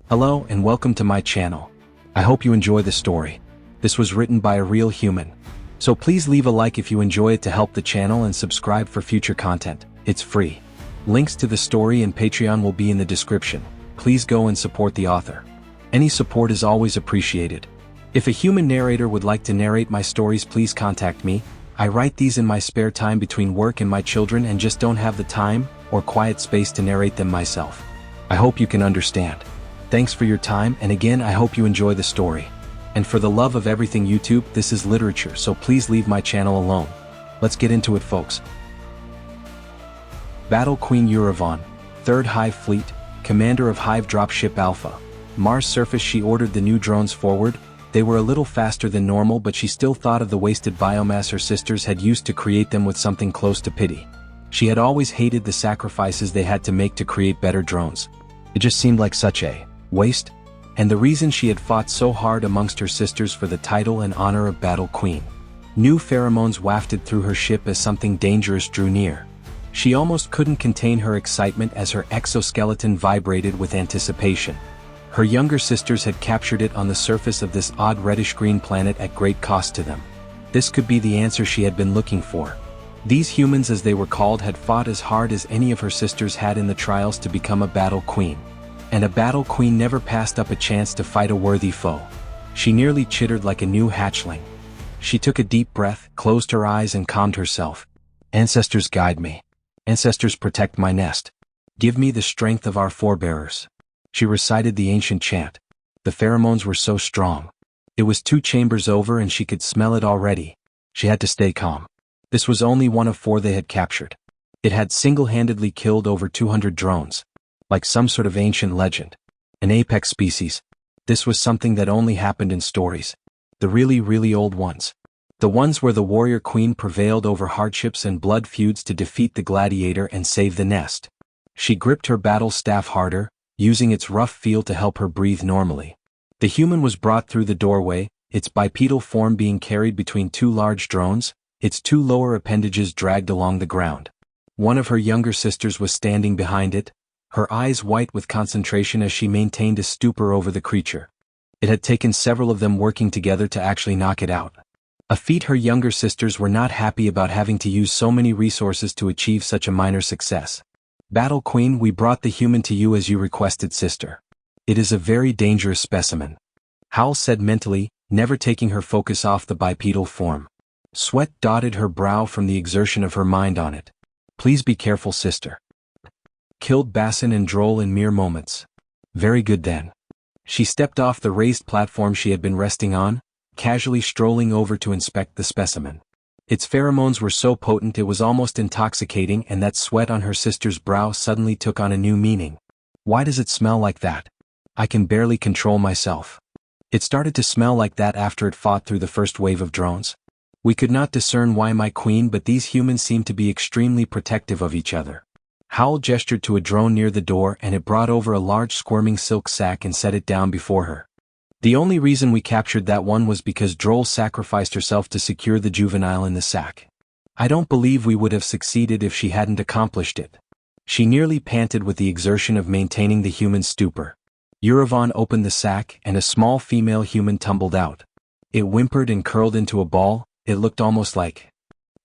Hello and welcome to my channel. I hope you enjoy the story. This was written by a real human. So please leave a like if you enjoy it to help the channel and subscribe for future content. It's free. Links to the story and Patreon will be in the description. Please go and support the author. Any support is always appreciated. If a human narrator would like to narrate my stories, please contact me. I write these in my spare time between work and my children and just don't have the time or quiet space to narrate them myself. I hope you can understand. Thanks for your time, and again I hope you enjoy the story. And for the love of everything YouTube, this is literature, so please leave my channel alone. Let's get into it, folks. Battle Queen Orion, 3rd Hive Fleet, commander of Hive Dropship Alpha. Mars surface. She ordered the new drones forward. They were a little faster than normal, but she still thought of the wasted biomass her sisters had used to create them with something close to pity. She had always hated the sacrifices they had to make to create better drones. It just seemed like such a waste, and the reason she had fought so hard amongst her sisters for the title and honor of Battle Queen. New pheromones wafted through her ship as something dangerous drew near. She almost couldn't contain her excitement as her exoskeleton vibrated with anticipation. Her younger sisters had captured it on the surface of this odd reddish-green planet at great cost to them. This could be the answer she had been looking for. These humans, as they were called, had fought as hard as any of her sisters had in the trials to become a Battle Queen. And a Battle Queen never passed up a chance to fight a worthy foe. She nearly chittered like a new hatchling. She took a deep breath, closed her eyes and calmed herself. Ancestors, guide me. Ancestors, protect my nest. Give me the strength of our forebearers. She recited the ancient chant. The pheromones were so strong. It was 2 chambers over and she could smell it already. She had to stay calm. This was only one of 4 they had captured. It had single-handedly killed over 200 drones. Like some sort of ancient legend. An apex species. This was something that only happened in stories. The really old ones. The ones where the warrior queen prevailed over hardships and blood feuds to defeat the gladiator and save the nest. She gripped her battle staff harder, using its rough feel to help her breathe normally. The human was brought through the doorway, its bipedal form being carried between 2 large drones, its 2 lower appendages dragged along the ground. One of her younger sisters was standing behind it, her eyes white with concentration as she maintained a stupor over the creature. It had taken several of them working together to actually knock it out. A feat her younger sisters were not happy about, having to use so many resources to achieve such a minor success. Battle Queen, we brought the human to you as you requested, sister. It is a very dangerous specimen. Howl said mentally, never taking her focus off the bipedal form. Sweat dotted her brow from the exertion of her mind on it. Please be careful, sister. Killed Bassin and Droll in mere moments. Very good then. She stepped off the raised platform she had been resting on, casually strolling over to inspect the specimen. Its pheromones were so potent it was almost intoxicating, and that sweat on her sister's brow suddenly took on a new meaning. Why does it smell like that? I can barely control myself. It started to smell like that after it fought through the first wave of drones. We could not discern why, my queen, but these humans seemed to be extremely protective of each other. Howl gestured to a drone near the door and it brought over a large squirming silk sack and set it down before her. The only reason we captured that one was because Droll sacrificed herself to secure the juvenile in the sack. I don't believe we would have succeeded if she hadn't accomplished it. She nearly panted with the exertion of maintaining the human's stupor. Orion opened the sack and a small female human tumbled out. It whimpered and curled into a ball. It looked almost like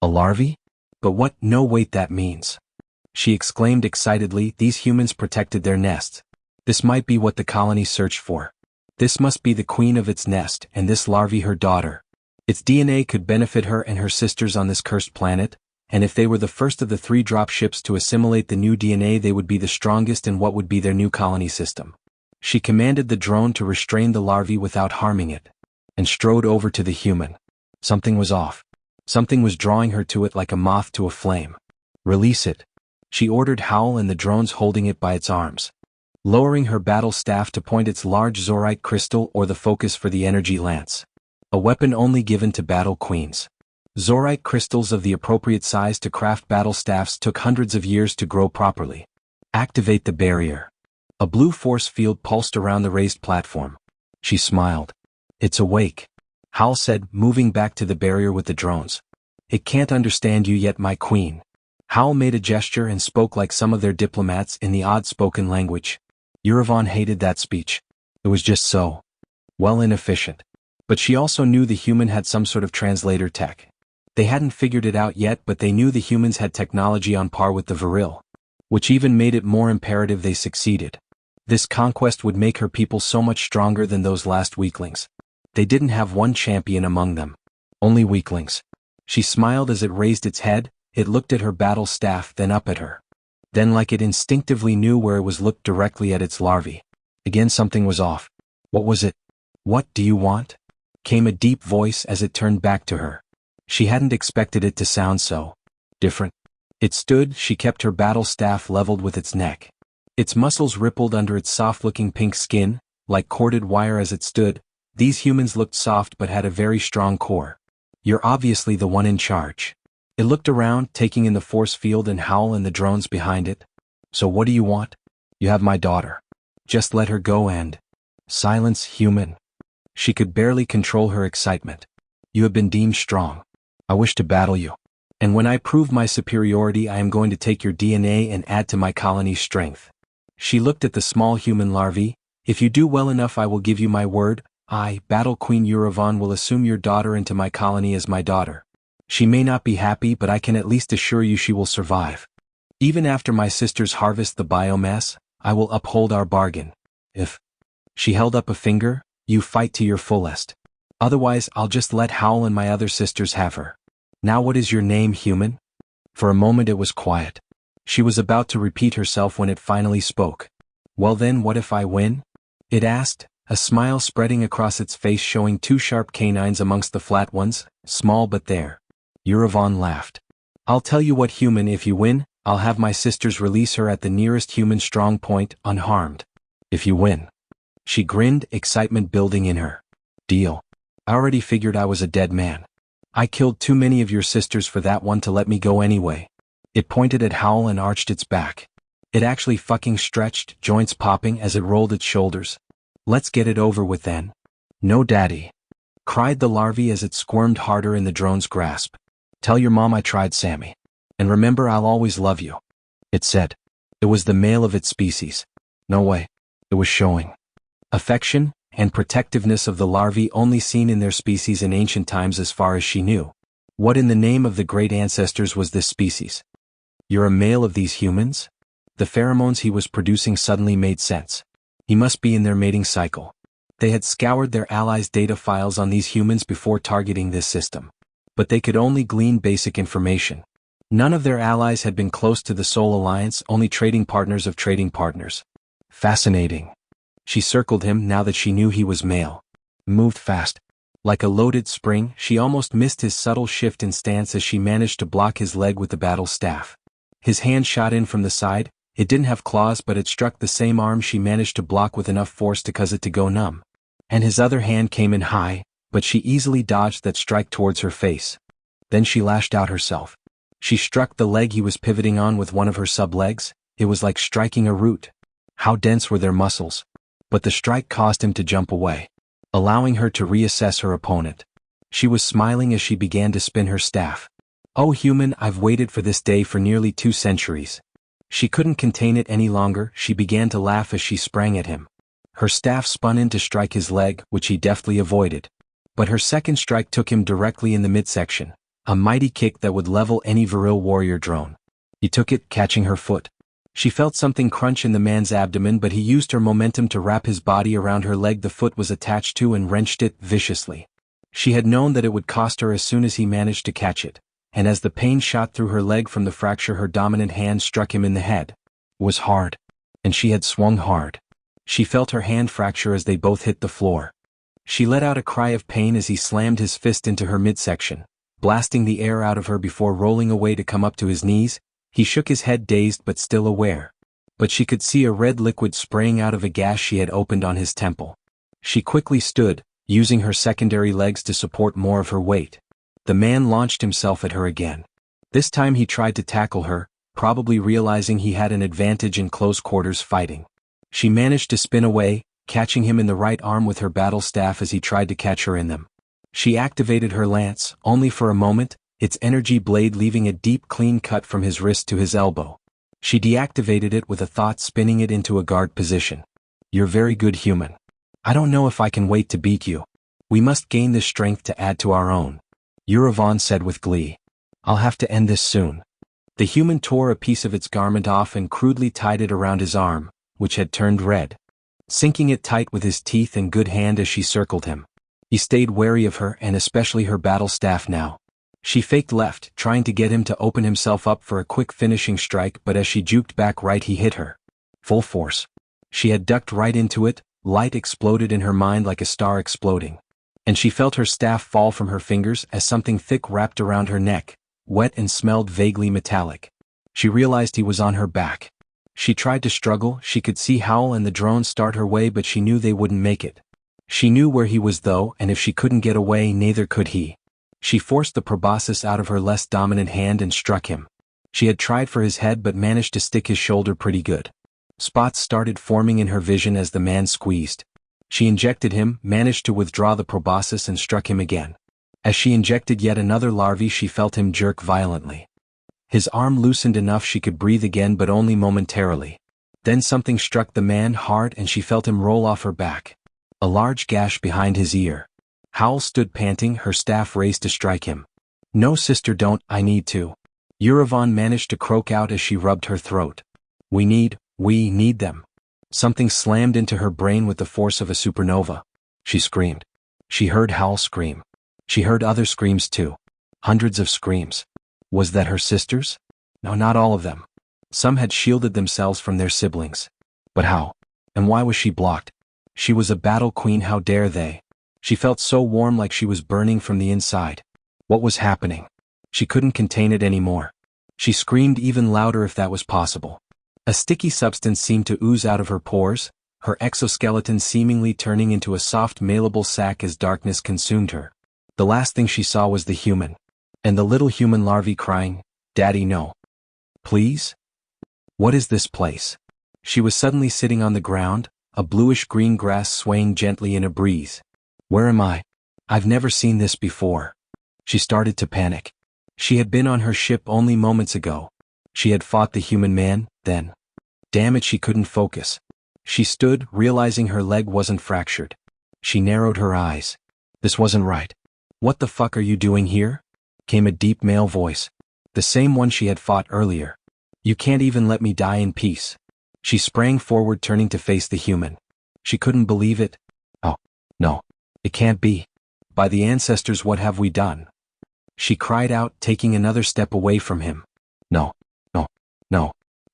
a larvae? But what? No, wait, that means... She exclaimed excitedly, these humans protected their nests. This might be what the colony searched for. This must be the queen of its nest, and this larvae her daughter. Its DNA could benefit her and her sisters on this cursed planet, and if they were the first of the 3 drop ships to assimilate the new DNA, they would be the strongest in what would be their new colony system. She commanded the drone to restrain the larvae without harming it, and strode over to the human. Something was off. Something was drawing her to it like a moth to a flame. Release it. She ordered Howl and the drones holding it by its arms. Lowering her battle staff to point its large zorite crystal or the focus for the energy lance. A weapon only given to battle queens. Zorite crystals of the appropriate size to craft battle staffs took hundreds of years to grow properly. Activate the barrier. A blue force field pulsed around the raised platform. She smiled. It's awake. Howl said, moving back to the barrier with the drones. It can't understand you yet, my queen. Howl made a gesture and spoke like some of their diplomats in the odd-spoken language. Orion hated that speech. It was just so, well, inefficient. But she also knew the human had some sort of translator tech. They hadn't figured it out yet, but they knew the humans had technology on par with the viril, which even made it more imperative they succeeded. This conquest would make her people so much stronger than those last weaklings. They didn't have one champion among them. Only weaklings. She smiled as it raised its head. It looked at her battle staff, then up at her. Then, like it instinctively knew where it was, looked directly at its larvae. Again something was off. What was it? "What do you want?" came a deep voice as it turned back to her. She hadn't expected it to sound so different. It stood. She kept her battle staff leveled with its neck. Its muscles rippled under its soft-looking pink skin, like corded wire as it stood. These humans looked soft but had a very strong core. "You're obviously the one in charge." It looked around, taking in the force field and Howl and the drones behind it. "So what do you want?" "You have my daughter. Just let her go and—" "Silence, human." She could barely control her excitement. "You have been deemed strong. I wish to battle you. And when I prove my superiority, I am going to take your DNA and add to my colony's strength." She looked at the small human larvae. "If you do well enough, I will give you my word. I, Battle Queen Eurovon, will assume your daughter into my colony as my daughter. She may not be happy, but I can at least assure you she will survive. Even after my sisters harvest the biomass, I will uphold our bargain. If—" she held up a finger, "you fight to your fullest. Otherwise, I'll just let Howl and my other sisters have her. Now what is your name, human?" For a moment it was quiet. She was about to repeat herself when it finally spoke. "Well then, what if I win?" it asked, a smile spreading across its face showing two sharp canines amongst the flat ones, small but there. Eurovon laughed. "I'll tell you what, human, if you win, I'll have my sisters release her at the nearest human strong point, unharmed. If you win." She grinned, excitement building in her. "Deal. I already figured I was a dead man. I killed too many of your sisters for that one to let me go anyway." It pointed at Howl and arched its back. It actually fucking stretched, joints popping as it rolled its shoulders. "Let's get it over with then." "No, daddy," cried the larvae as it squirmed harder in the drone's grasp. "Tell your mom I tried, Sammy. And remember, I'll always love you," it said. It was the male of its species. No way. It was showing affection and protectiveness of the larvae only seen in their species in ancient times as far as she knew. What in the name of the great ancestors was this species? "You're a male of these humans?" The pheromones he was producing suddenly made sense. He must be in their mating cycle. They had scoured their allies' data files on these humans before targeting this system. But they could only glean basic information. None of their allies had been close to the Sol Alliance, only trading partners of trading partners. Fascinating. She circled him now that she knew he was male. Moved fast. Like a loaded spring, she almost missed his subtle shift in stance as she managed to block his leg with the battle staff. His hand shot in from the side. It didn't have claws, but it struck the same arm she managed to block with enough force to cause it to go numb. And his other hand came in high, but she easily dodged that strike towards her face. Then she lashed out herself. She struck the leg he was pivoting on with one of her sub-legs. It was like striking a root. How dense were their muscles? But the strike caused him to jump away, allowing her to reassess her opponent. She was smiling as she began to spin her staff. "Oh human, I've waited for this day for nearly 2 centuries. She couldn't contain it any longer. She began to laugh as she sprang at him. Her staff spun in to strike his leg, which he deftly avoided. But her second strike took him directly in the midsection, a mighty kick that would level any viril warrior drone. He took it, catching her foot. She felt something crunch in the man's abdomen, but he used her momentum to wrap his body around her leg the foot was attached to and wrenched it viciously. She had known that it would cost her as soon as he managed to catch it, and as the pain shot through her leg from the fracture, her dominant hand struck him in the head. It was hard. And she had swung hard. She felt her hand fracture as they both hit the floor. She let out a cry of pain as he slammed his fist into her midsection, blasting the air out of her before rolling away to come up to his knees. He shook his head, dazed but still aware. But she could see a red liquid spraying out of a gash she had opened on his temple. She quickly stood, using her secondary legs to support more of her weight. The man launched himself at her again. This time he tried to tackle her, probably realizing he had an advantage in close quarters fighting. She managed to spin away, catching him in the right arm with her battle staff as he tried to catch her in them. She activated her lance, only for a moment, its energy blade leaving a deep clean cut from his wrist to his elbow. She deactivated it with a thought, spinning it into a guard position. "You're very good, human. I don't know if I can wait to beat you. We must gain this strength to add to our own. Orion said with glee. I'll have to end this soon. The human tore a piece of its garment off and crudely tied it around his arm, which had turned red, sinking it tight with his teeth and good hand as she circled him. He stayed wary of her and especially her battle staff now. She faked left, trying to get him to open himself up for a quick finishing strike, but as she juked back right he hit her. Full force. She had ducked right into it, light exploded in her mind like a star exploding. And she felt her staff fall from her fingers as something thick wrapped around her neck, wet and smelled vaguely metallic. She realized he was on her back. She tried to struggle, she could see Howl and the drone start her way, but she knew they wouldn't make it. She knew where he was though, and if she couldn't get away, neither could he. She forced the proboscis out of her less dominant hand and struck him. She had tried for his head but managed to stick his shoulder pretty good. Spots started forming in her vision as the man squeezed. She injected him, managed to withdraw the proboscis and struck him again. As she injected yet another larvae, she felt him jerk violently. His arm loosened enough she could breathe again, but only momentarily. Then something struck the man hard and she felt him roll off her back. A large gash behind his ear. Howl stood panting, her staff raised to strike him. No sister, don't, I need to. Orion managed to croak out as she rubbed her throat. We need them. Something slammed into her brain with the force of a supernova. She screamed. She heard Howl scream. She heard other screams too. Hundreds of screams. Was that her sisters? No, not all of them. Some had shielded themselves from their siblings. But how? And why was she blocked? She was a battle queen, how dare they? She felt so warm, like she was burning from the inside. What was happening? She couldn't contain it anymore. She screamed even louder if that was possible. A sticky substance seemed to ooze out of her pores, her exoskeleton seemingly turning into a soft malleable sack as darkness consumed her. The last thing she saw was the human. And the little human larvae crying, Daddy, no. Please? What is this place? She was suddenly sitting on the ground, a bluish-green grass swaying gently in a breeze. Where am I? I've never seen this before. She started to panic. She had been on her ship only moments ago. She had fought the human man, then. Damn it, she couldn't focus. She stood, realizing her leg wasn't fractured. She narrowed her eyes. This wasn't right. What the fuck are you doing here? Came a deep male voice. The same one she had fought earlier. You can't even let me die in peace. She sprang forward, turning to face the human. She couldn't believe it. Oh, no. It can't be. By the ancestors, what have we done? She cried out, taking another step away from him. No.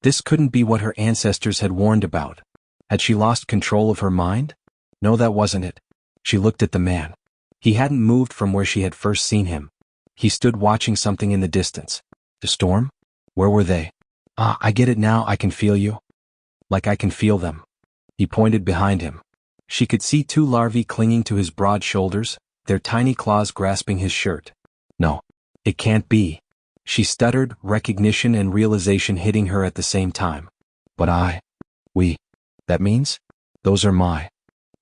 This couldn't be what her ancestors had warned about. Had she lost control of her mind? No, that wasn't it. She looked at the man. He hadn't moved from where she had first seen him. He stood watching something in the distance. The storm? Where were they? Ah, I get it now, I can feel you. Like I can feel them. He pointed behind him. She could see two larvae clinging to his broad shoulders, their tiny claws grasping his shirt. No. It can't be. She stuttered, recognition and realization hitting her at the same time. But that means? Those are my.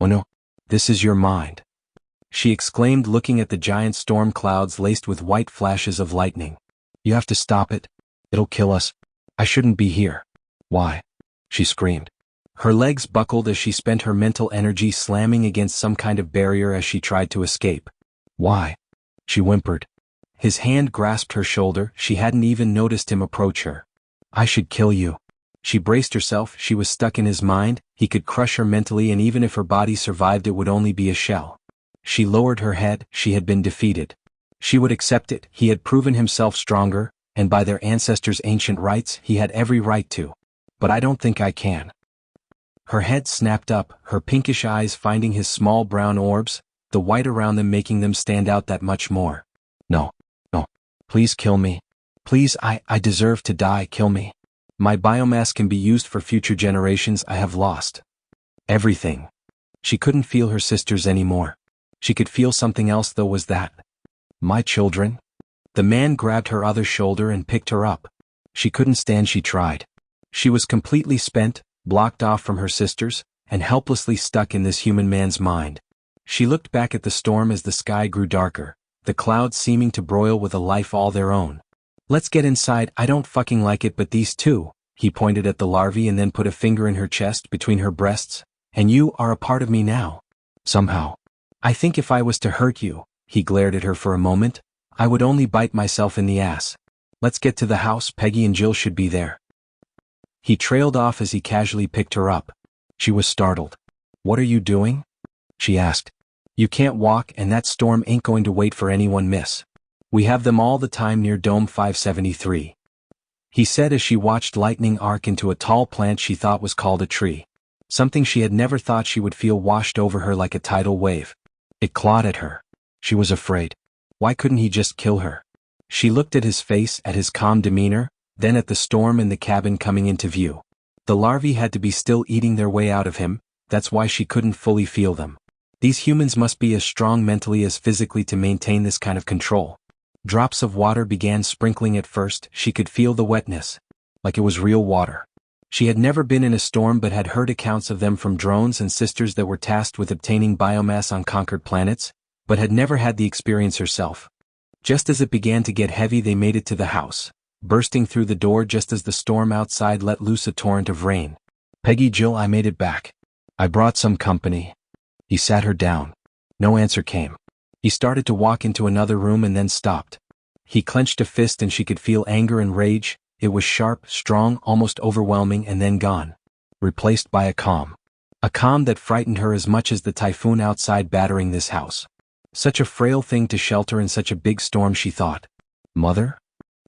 Oh no, this is your mind. She exclaimed, looking at the giant storm clouds laced with white flashes of lightning. You have to stop it. It'll kill us. I shouldn't be here. Why? She screamed. Her legs buckled as she spent her mental energy slamming against some kind of barrier as she tried to escape. Why? She whimpered. His hand grasped her shoulder, she hadn't even noticed him approach her. I should kill you. She braced herself, she was stuck in his mind, he could crush her mentally, and even if her body survived it would only be a shell. She lowered her head, she had been defeated. She would accept it, he had proven himself stronger, and by their ancestors' ancient rights, he had every right to. But I don't think I can. Her head snapped up, her pinkish eyes finding his small brown orbs, the white around them making them stand out that much more. No. Please kill me. Please, I deserve to die, kill me. My biomass can be used for future generations. I have lost everything. She couldn't feel her sisters anymore. She could feel something else though. Was that my children? The man grabbed her other shoulder and picked her up. She couldn't stand, she tried. She was completely spent, blocked off from her sisters, and helplessly stuck in this human man's mind. She looked back at the storm as the sky grew darker, the clouds seeming to broil with a life all their own. Let's get inside, I don't fucking like it, but these two, he pointed at the larvae and then put a finger in her chest between her breasts, and you are a part of me now. Somehow. I think if I was to hurt you, he glared at her for a moment, I would only bite myself in the ass. Let's get to the house, Peggy and Jill should be there. He trailed off as he casually picked her up. She was startled. What are you doing? She asked. You can't walk and that storm ain't going to wait for anyone, miss. We have them all the time near Dome 573. He said as she watched lightning arc into a tall plant she thought was called a tree. Something she had never thought she would feel washed over her like a tidal wave. It clawed at her. She was afraid. Why couldn't he just kill her? She looked at his face, at his calm demeanor, then at the storm in the cabin coming into view. The larvae had to be still eating their way out of him, that's why she couldn't fully feel them. These humans must be as strong mentally as physically to maintain this kind of control. Drops of water began sprinkling at first, she could feel the wetness. Like it was real water. She had never been in a storm but had heard accounts of them from drones and sisters that were tasked with obtaining biomass on conquered planets, but had never had the experience herself. Just as it began to get heavy they made it to the house, bursting through the door just as the storm outside let loose a torrent of rain. Peggy, Jill, I made it back. I brought some company. He sat her down. No answer came. He started to walk into another room and then stopped. He clenched a fist and she could feel anger and rage. It was sharp, strong, almost overwhelming and then gone. Replaced by a calm. A calm that frightened her as much as the typhoon outside battering this house. Such a frail thing to shelter in such a big storm, she thought. Mother?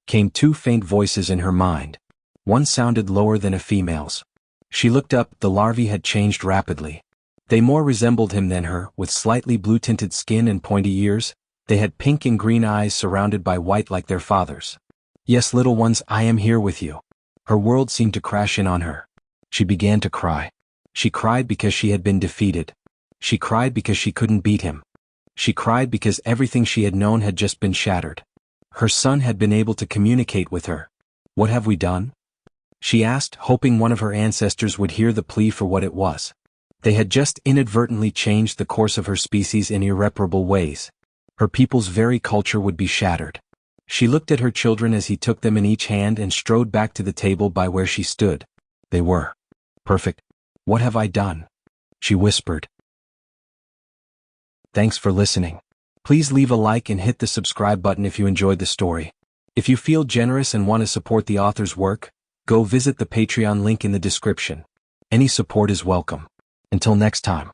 Came two faint voices in her mind. One sounded lower than a female's. She looked up, the larvae had changed rapidly. They more resembled him than her, with slightly blue-tinted skin and pointy ears. They had pink and green eyes surrounded by white like their father's. Yes, little ones, I am here with you. Her world seemed to crash in on her. She began to cry. She cried because she had been defeated. She cried because she couldn't beat him. She cried because everything she had known had just been shattered. Her son had been able to communicate with her. What have we done? She asked, hoping one of her ancestors would hear the plea for what it was. They had just inadvertently changed the course of her species in irreparable ways. Her people's very culture would be shattered. She looked at her children as he took them in each hand and strode back to the table by where she stood. They were perfect. What have I done? She whispered. Thanks for listening. Please leave a like and hit the subscribe button if you enjoyed the story. If you feel generous and want to support the author's work, go visit the Patreon link in the description. Any support is welcome. Until next time.